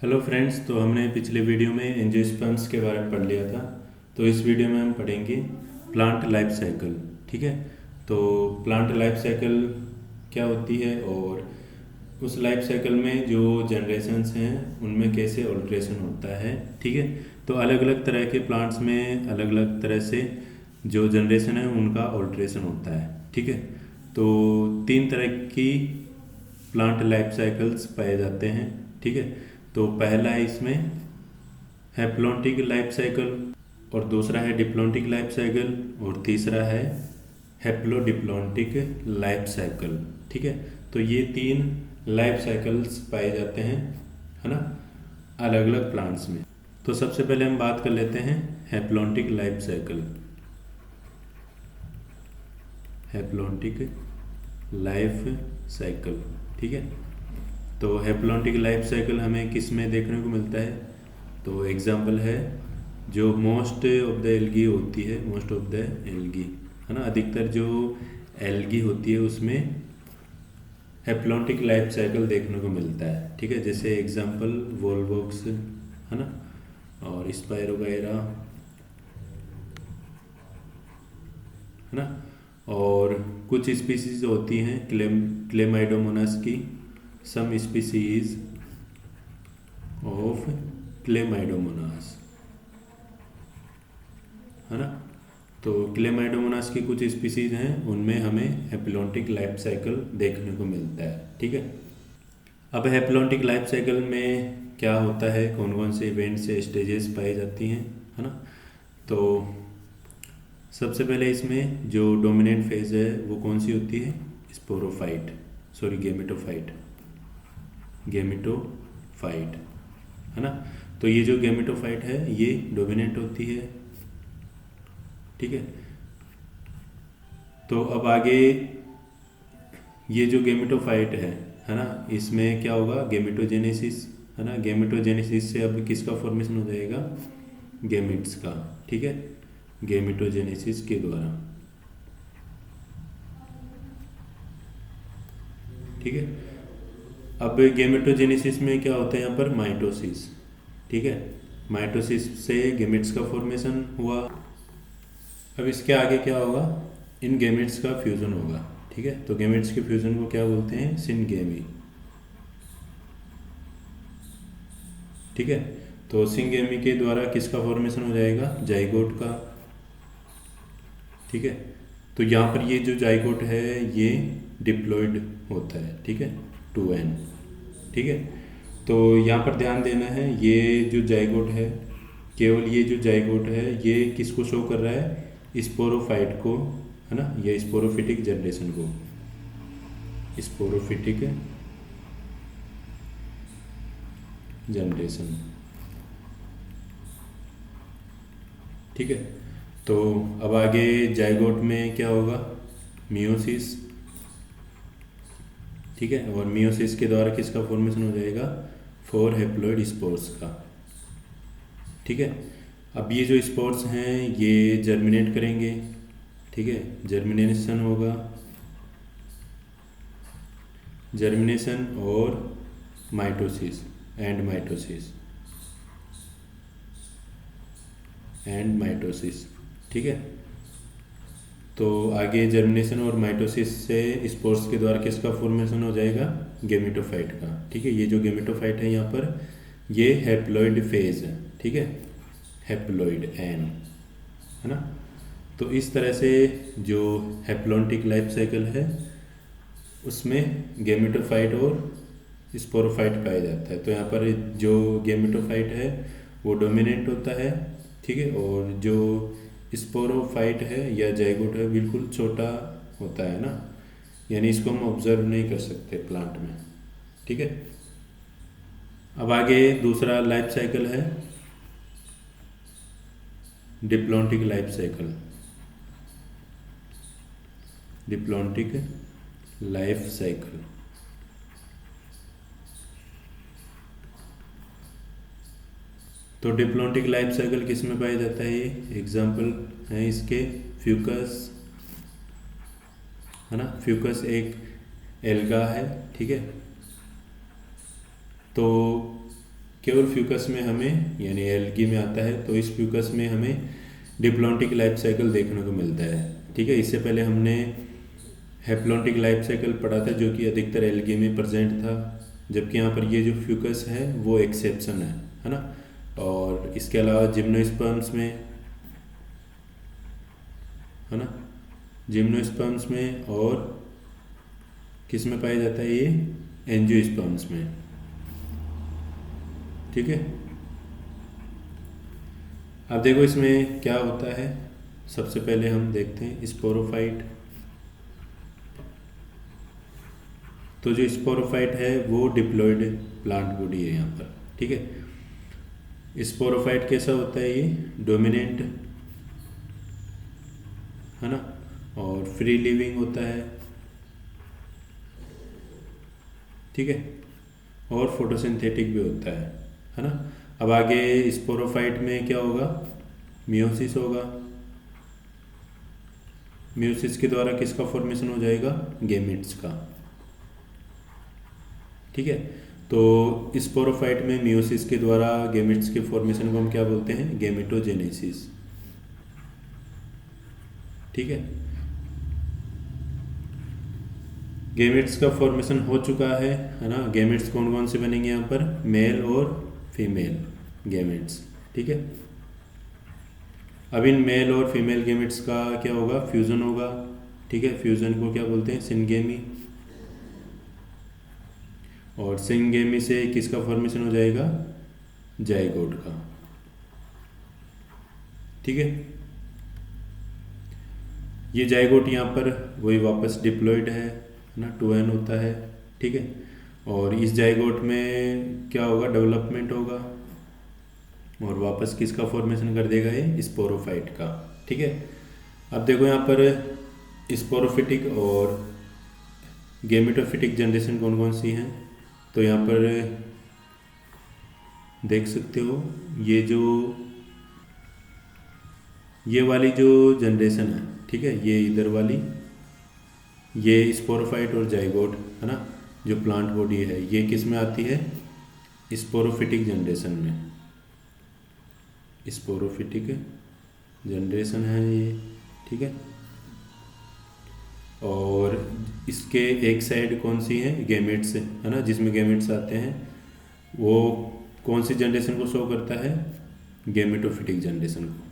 Hello friends, तो हमने पिछले वीडियो में एंजियोस्पर्म्स के बारे में पढ़ लिया था। तो इस वीडियो में हम पढ़ेंगे प्लांट लाइफ साइकिल। ठीक है। तो प्लांट लाइफ साइकिल क्या होती है और उस लाइफ साइकिल में जो जनरेशन्स हैं उनमें कैसे ऑल्ट्रेशन होता है। ठीक है। तो अलग अलग तरह के प्लांट्स में अलग अलग तरह से जो जनरेशन है उनका ऑल्ट्रेशन होता है। ठीक है। तो तीन तरह की प्लांट लाइफ साइकिल्स पाए जाते हैं। ठीक है। तो पहला है इसमें हैप्लॉन्टिक लाइफ साइकिल, और दूसरा है डिप्लॉन्टिक लाइफ साइकिल, और तीसरा है हैप्लोडिप्लॉन्टिक लाइफ साइकिल। ठीक है। तो ये तीन लाइफ साइकिल्स पाए जाते हैं, है ना, अलग अलग प्लांट्स में। तो सबसे पहले हम बात कर लेते हैं haplontic life cycle. Haplontic life cycle. ठीक है। तो हैप्लॉन्टिक लाइफ साइकिल हमें किस में देखने को मिलता है? तो एग्जाम्पल है जो मोस्ट ऑफ द एल्गी होती है, मोस्ट ऑफ द एल्गी, है ना, अधिकतर जो एल्गी होती है उसमें हैप्लॉन्टिक लाइफ साइकिल देखने को मिलता है। ठीक है। जैसे एग्जाम्पल वोल्वॉक्स, है ना, और स्पायरोगायरा, है ना, और कुछ स्पीसीज होती हैं क्लेमाइडोमोनास की, सम स्पीसीज ऑफ क्लेमाइडोमोनास, है ना। तो क्लेमाइडोमोनास की कुछ स्पीसीज हैं, उनमें हमें हैप्लॉन्टिक लाइफ साइकिल देखने को मिलता है। ठीक है। अब हैप्लॉन्टिक लाइफ साइकिल में क्या होता है, कौन कौन से इवेंट से स्टेजेस पाई जाती हैं, है ना। तो सबसे पहले इसमें जो डोमिनेंट फेज है वो कौन सी होती है? स्पोरोफाइट, सॉरी गेमेटोफाइट, गेमेटोफाइट, है ना। तो ये जो गेमेटोफाइट है ये डोमिनेंट होती है। ठीक है। तो अब आगे ये जो गेमेटोफाइट है ना, इसमें क्या होगा? गेमेटोजेनेसिस, है ना। गेमेटोजेनेसिस से अब किसका फॉर्मेशन हो जाएगा? गेमिट्स का। ठीक है। गेमेटोजेनेसिस के द्वारा। ठीक है। अब गेमेटोजेनेसिस में क्या होता है? यहाँ पर माइटोसिस। ठीक है। माइटोसिस से गेमिट्स का फॉर्मेशन हुआ। अब इसके आगे क्या होगा? इन गेमिट्स का फ्यूज़न होगा। ठीक है। तो गेमिट्स के फ्यूज़न को क्या बोलते हैं? सिनगेमी। ठीक है। तो सिनगेमी के द्वारा किसका फॉर्मेशन हो जाएगा? जाइगोट का। ठीक है। तो यहाँ पर ये जो जाइगोट है ये डिप्लॉयड होता है। ठीक है, 2n। ठीक है। तो यहाँ पर ध्यान देना है, ये जो जाइगोट है, केवल ये जो जाइगोट है ये किसको शो कर रहा है? स्पोरोफाइट को, है ना, या स्पोरोफिटिक जनरेशन को। Sporophytic generation. ठीक है। तो अब आगे जाइगोट में क्या होगा? मियोसिस। ठीक है। और मियोसिस के द्वारा किसका फॉर्मेशन हो जाएगा? 4 हैप्लॉइड स्पोर्स का। ठीक है। अब ये जो स्पोर्स हैं ये जर्मिनेट करेंगे। ठीक है। जर्मिनेशन होगा, जर्मिनेशन और mitosis, and mitosis, and mitosis. ठीक है। तो आगे जर्मिनेशन और माइटोसिस से स्पोर्स के द्वारा किसका फॉर्मेशन हो जाएगा? गेमेटोफाइट का। ठीक है। ये जो गेमेटोफाइट है यहाँ पर ये हैप्लॉइड फेज है। ठीक है, हैप्लॉइड एन, है ना। तो इस तरह से जो हैप्लॉन्टिक लाइफ साइकिल है उसमें गेमेटोफाइट और स्पोरोफाइट पाया जाता है। तो यहाँ पर जो गेमेटोफाइट है वो डोमिनेंट होता है। ठीक है। और जो स्पोरोफाइट है या जाइगोट है बिल्कुल छोटा होता है ना, यानी इसको हम ऑब्जर्व नहीं कर सकते प्लांट में। ठीक है। अब आगे दूसरा लाइफ साइकिल है diplontic life cycle. Diplontic life cycle. तो डिप्लॉन्टिक लाइफ साइकिल किस में पाया जाता है? ये एग्जाम्पल है इसके फ्यूकस, है ना। फ्यूकस एक एल्गा है। ठीक है। तो केवल फ्यूकस में हमें यानी एल्गी में आता है, तो इस फ्यूकस में हमें डिप्लॉन्टिक लाइफ साइकिल देखने को मिलता है। ठीक है, इससे पहले हमने हैप्लॉन्टिक लाइफ साइकिल पढ़ा था जो कि अधिकतर एल्गी में प्रेजेंट था, जबकि यहाँ पर ये जो फ्यूकस है वो एक्सेप्शन है ना। और इसके अलावा जिम्नोस्पर्म्स में है ना, जिम्नोस्पर्म्स में और किस में पाया जाता है, ये एंजियोस्पर्म्स में। ठीक है, अब देखो इसमें क्या होता है। सबसे पहले हम देखते हैं स्पोरोफाइट। तो जो स्पोरोफाइट है वो डिप्लॉयड प्लांट बॉडी है यहाँ पर। ठीक है, स्पोरोफाइट कैसा होता है, ये डोमिनेंट है ना, और फ्री लिविंग होता है। ठीक है, और फोटोसिंथेटिक भी होता है ना। अब आगे स्पोरोफाइट में क्या होगा, मियोसिस होगा। मियोसिस के द्वारा किसका फॉर्मेशन हो जाएगा, गेमिट्स का। ठीक है, तो स्पोरोफाइट में मियोसिस के द्वारा गेमिट्स के फॉर्मेशन को हम क्या बोलते हैं, गेमेटोजेनेसिस। ठीक है, गेमेट्स का फॉर्मेशन हो चुका है ना। गेमेट्स कौन कौन से बनेंगे यहाँ पर, मेल और फीमेल गेमेट्स। ठीक है, अब इन मेल और फीमेल गेमेट्स का क्या होगा, फ्यूजन होगा। ठीक है, फ्यूजन को क्या बोलते हैं, सिंगेमी। और सिंगेमी से किसका फॉर्मेशन हो जाएगा, जाइगोट का। ठीक है, ये जाइगोट यहाँ पर वही वापस डिप्लॉयड है ना, 2n होता है। ठीक है, और इस जाइगोट में क्या होगा, डेवलपमेंट होगा और वापस किसका फॉर्मेशन कर देगा, ये स्पोरोफाइट का। ठीक है, अब देखो यहाँ पर स्पोरोफिटिक और गेमेटोफिटिक जनरेशन कौन कौन सी हैं। तो यहाँ पर देख सकते हो, ये वाली जो जनरेशन है, ठीक है, ये इधर वाली, ये स्पोरोफाइट और जाइगोट है ना, जो प्लांट बॉडी है, ये किस में आती है, स्पोरोफिटिक जनरेशन में। स्पोरोफिटिक जनरेशन है ये। ठीक है, और इसके एक साइड कौन सी है, गेमेट्स है ना, जिसमें गेमेट्स आते हैं, वो कौन सी जनरेशन को शो करता है, गेमेटोफिटिक जनरेशन को।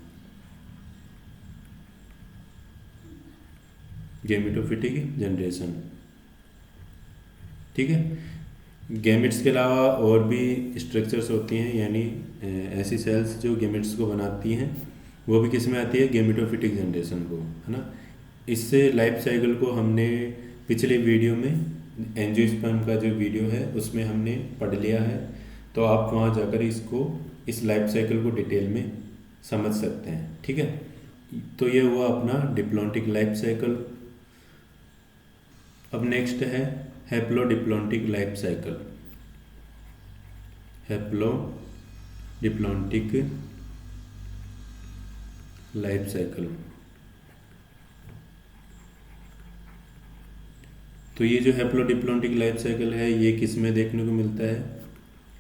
Gametophytic generation. ठीक है, गेमेट्स के अलावा और भी स्ट्रक्चर्स होती हैं, यानी ऐसी सेल्स जो गेमेट्स को बनाती हैं, वो भी किस में आती है, गेमेटोफिटिक जनरेशन को, है ना। इससे लाइफ साइकिल को हमने पिछले वीडियो में, एंजियोस्पर्म का जो वीडियो है उसमें हमने पढ़ लिया है, तो आप वहाँ जाकर इस लाइफ साइकिल को डिटेल में समझ सकते हैं। ठीक है, तो ये हुआ अपना डिप्लॉन्टिक लाइफ साइकिल। अब नेक्स्ट है haplodiplontic life cycle. Haplodiplontic life cycle. तो ये जो हैप्लोडिप्लॉन्टिक लाइफ साइकिल है, ये किस में देखने को मिलता है,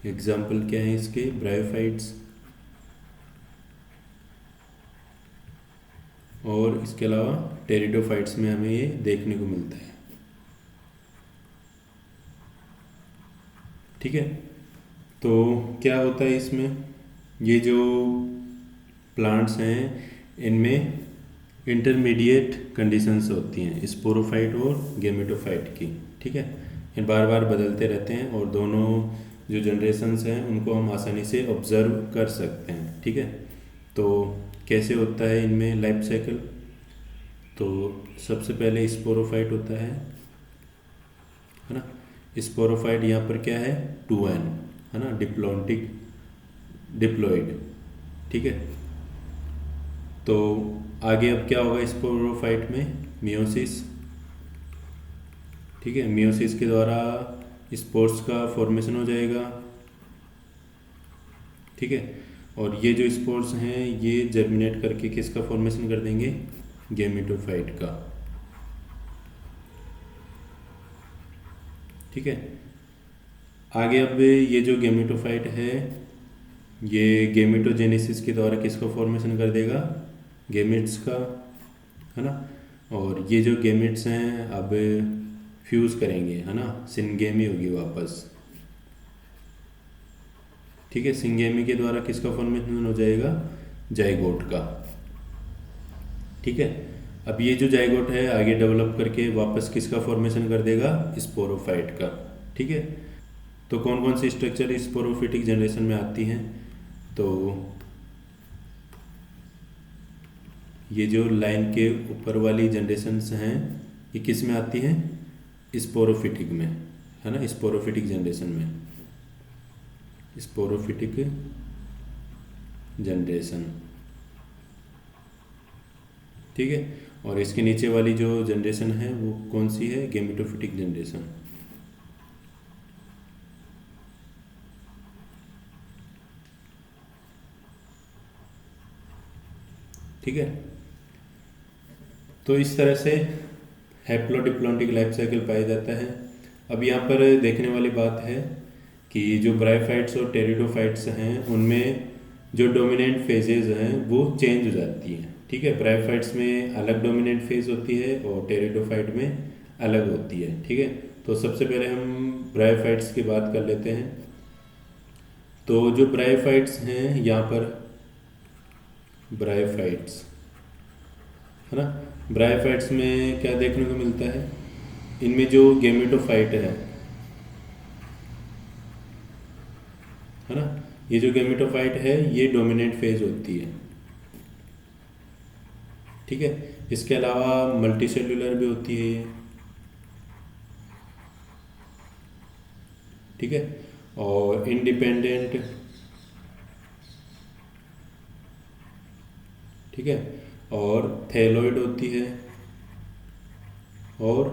एग्जाम्पल क्या है इसके, ब्रायोफाइट्स, और इसके अलावा टेरिडोफाइट्स में हमें ये देखने को मिलता है। ठीक है, तो क्या होता है इसमें, ये जो प्लांट्स हैं इनमें इंटरमीडिएट कंडीशंस होती हैं, स्पोरोफाइट और गेमेटोफाइट की। ठीक है, ये बार बार बदलते रहते हैं और दोनों जो जनरेशन्स हैं उनको हम आसानी से ऑब्जर्व कर सकते हैं। ठीक है, तो कैसे होता है इनमें लाइफ साइकिल, तो सबसे पहले स्पोरोफाइट होता है ना। स्पोरोफाइट यहाँ पर क्या है, 2n है ना, डिप्लॉयड। ठीक है, तो आगे अब क्या होगा स्पोरोफाइट में, मियोसिस। ठीक है, मियोसिस के द्वारा स्पोर्स का फॉर्मेशन हो जाएगा। ठीक है, और ये जो स्पोर्स हैं ये जर्मिनेट करके किसका फॉर्मेशन कर देंगे, गेमेटोफाइट का। ठीक है, आगे अब ये जो गेमेटोफाइट है ये गेमेटोजेनेसिस के द्वारा किसका फॉर्मेशन कर देगा, गेमेट्स का, है ना। और ये जो गेमेट्स हैं अब फ्यूज़ करेंगे, है ना, सिंगेमी होगी वापस। ठीक है, सिंगेमी के द्वारा किसका फॉर्मेशन हो जाएगा, जाइगोट का। ठीक है, अब ये जो जाइगोट है आगे डेवलप करके वापस किसका फॉर्मेशन कर देगा, स्पोरोफाइट का। ठीक है, तो कौन कौन सी स्ट्रक्चर स्पोरोफिटिक जनरेशन में आती हैं, तो ये जो लाइन के ऊपर वाली जनरेशन्स हैं ये किस में आती हैं, स्पोरोफिटिक में, है ना, स्पोरोफिटिक जनरेशन में, स्पोरोफिटिक जनरेशन। ठीक है, और इसके नीचे वाली जो जनरेशन है वो कौन सी है, गेमेटोफिटिक जनरेशन। ठीक है, तो इस तरह से हैप्लोडिप्लॉन्टिक लाइफ साइकिल पाया जाता है। अब यहाँ पर देखने वाली बात है कि जो ब्रायोफाइट्स और टेरिडोफाइट्स हैं उनमें जो डोमिनेंट फेजेज हैं वो चेंज हो जाती हैं। ठीक है, ब्रायोफाइट्स में अलग डोमिनेंट फेज होती है और टेरिडोफाइट में अलग होती है। ठीक है, तो सबसे पहले हम ब्रायोफाइट्स की बात कर लेते हैं। तो जो ब्रायोफाइट्स हैं यहाँ पर, ब्रायोफाइट्स, है ना, ब्रायोफाइट्स में क्या देखने को मिलता है, इनमें जो गेमेटोफाइट है ना, ये जो गेमेटोफाइट है ये डोमिनेंट फेज होती है। ठीक है, इसके अलावा मल्टीसेल्यूलर भी होती है ये। ठीक है, और इंडिपेंडेंट, ठीक है, और थैलोइड होती है और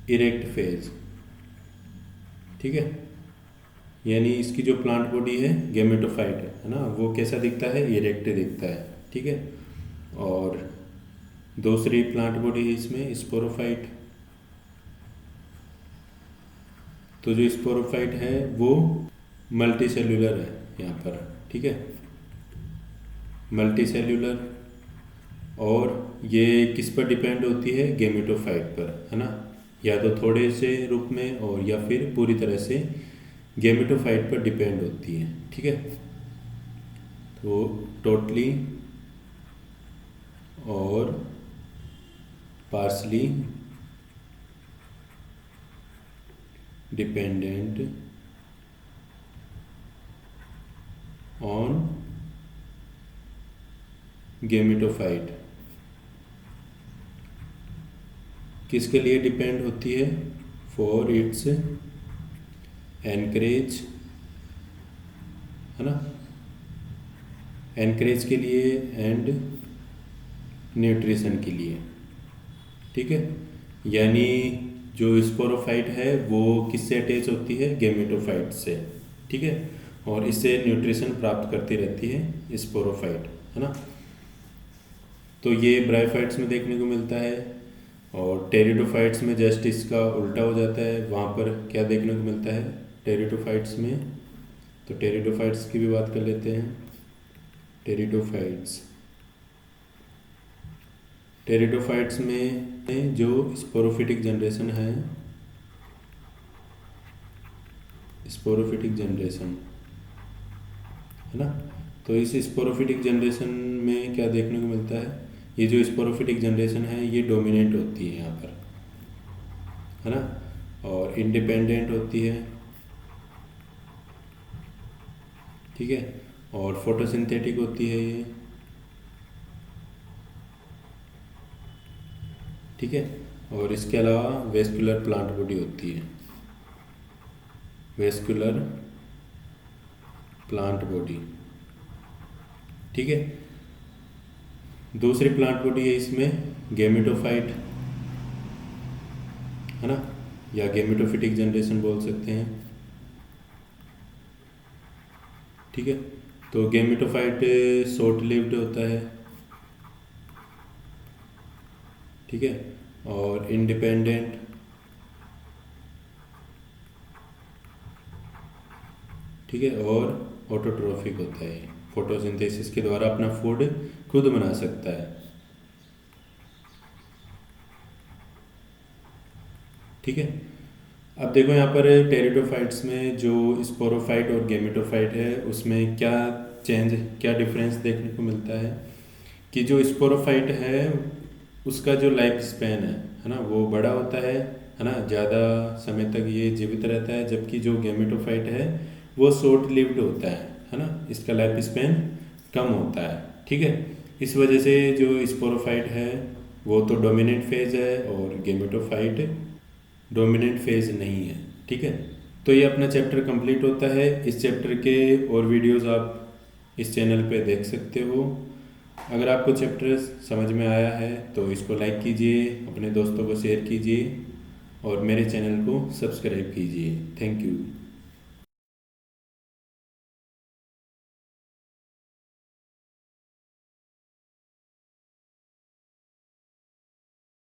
इरेक्ट फेज। ठीक है, यानी इसकी जो प्लांट बॉडी है गेमेटोफाइट है ना, वो कैसा दिखता है, इरेक्ट दिखता है। ठीक है, और दूसरी प्लांट बॉडी है इसमें स्पोरोफाइट। तो जो स्पोरोफाइट है वो मल्टी सेल्यूलर है यहाँ पर। ठीक है, मल्टी सेल्यूलर, और ये किस पर डिपेंड होती है, गेमेटोफाइट पर, है ना, या तो थोड़े से रूप में और या फिर पूरी तरह से गेमेटोफाइट पर डिपेंड होती है। ठीक है, तो टोटली और पार्सली डिपेंडेंट ऑन गेमेटोफाइट। किसके लिए डिपेंड होती है, फॉर इट्स एनकरेज, है ना, एनकरेज के लिए एंड न्यूट्रिशन के लिए। ठीक है, यानी जो स्पोरोफाइट है वो किससे अटैच होती है, गेमेटोफाइट से। ठीक है, और इससे न्यूट्रिशन प्राप्त करती रहती है स्पोरोफाइट, है ना। तो ये ब्रायोफाइट्स में देखने को मिलता है, और टेरिडोफाइट्स में जस्ट इसका उल्टा हो जाता है। वहाँ पर क्या देखने को मिलता है टेरिडोफाइट्स में, तो टेरिडोफाइट्स की भी बात कर लेते हैं। टेरिडोफाइट्स, टेरिडोफाइट्स में जो स्पोरोफिटिक जनरेशन है, स्पोरोफिटिक जनरेशन, है ना, तो इस स्पोरोफिटिक जनरेशन में क्या देखने को मिलता है, ये जो स्पोरोफिटिक जनरेशन है ये डोमिनेंट होती है यहाँ पर, है ना, और इंडिपेंडेंट होती है। ठीक है, और फोटोसिंथेटिक होती है ये। ठीक है, और इसके अलावा वेस्कुलर प्लांट बॉडी होती है, वेस्कुलर प्लांट बॉडी। ठीक है, दूसरी प्लांट बॉडी है इसमें गेमेटोफाइट, है ना, या गेमेटोफिटिक जनरेशन बोल सकते हैं। ठीक है, तो गेमेटोफाइट शॉर्ट लिव्ड होता है। ठीक है, और इंडिपेंडेंट। ठीक है, और ऑटोट्रॉफिक होता है, फोटोसिंथेसिस के द्वारा अपना फूड खुद बना सकता है। ठीक है, अब देखो यहाँ पर टेरिडोफाइट्स में जो स्पोरोफाइट और गेमेटोफाइट है उसमें क्या चेंज, क्या डिफरेंस देखने को मिलता है कि जो स्पोरोफाइट है उसका जो लाइफ स्पैन है ना, वो बड़ा होता है ना, ज़्यादा समय तक ये जीवित रहता है, जबकि जो गेमेटोफाइट है वो शॉर्ट लिव्ड होता है ना, इसका लाइफ स्पैन कम होता है। ठीक है, इस वजह से जो स्पोरोफाइट है वो तो डोमिनेंट फेज है और गेमेटोफाइट डोमिनेंट फेज नहीं है। ठीक है, तो ये अपना चैप्टर कंप्लीट होता है। इस चैप्टर के और वीडियोस आप इस चैनल पे देख सकते हो। अगर आपको चैप्टर समझ में आया है तो इसको लाइक कीजिए, अपने दोस्तों को शेयर कीजिए और मेरे चैनल को सब्सक्राइब कीजिए। Thank you.